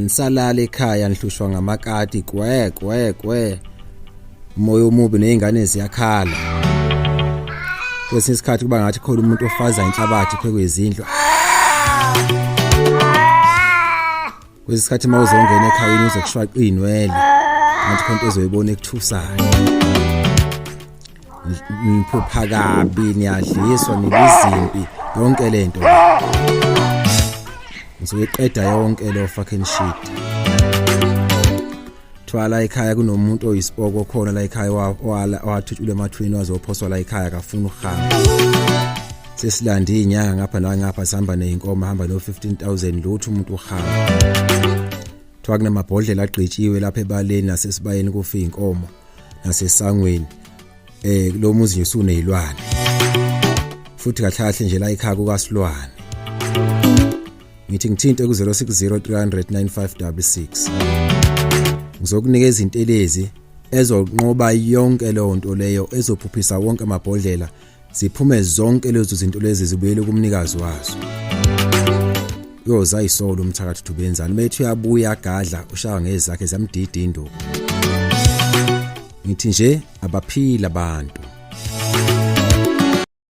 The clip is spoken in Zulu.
nisalala ekhaya nihlushwa ngamakati kwe moyo omubi nezingane ziyakhala kwesinye isikhathi kuba ngathi khona umuntu ofaza inhlabathi phekwezindlu kwesinye isikhathi mawuzongena ekhayeni uze kushwaqa inwele ngathi khona into ezoyibona ekuthusayo niphupha kabi niyadliswa nilizimpi yonke lento ngizoyiqeda yonke lo fucking shit twala ekhaya kunomuntu oyisipoko khona la ekhaya wathuthula emathwini wazophoswa la ekhaya akafuna ukuhamba sesilanda inyanga ngapha nangapha sihamba neinkomo hamba no 15,000 lutho umuntu uhamba twaka kunamabhodlela agqitshiwe lapha ebaleni nasesibayeni kufa inkomo nasesangweni lo muzi nje unezilwane futhi kahle nje la ekhaya kukasilwane ngithi ngithinte ku 060 300 9566 ngizokunikeza intelezi ezonqoba yonke leyo nto leyo ezophuphisa wonke amabhodlela ziphume zonke lezo zinto lezi zibuyele kumnikazi wazo yoza isolo umthakathi Thubenzani methu yabuya gadla ushaya ngezakhe zamdida induku ngithi nje abaphila abantu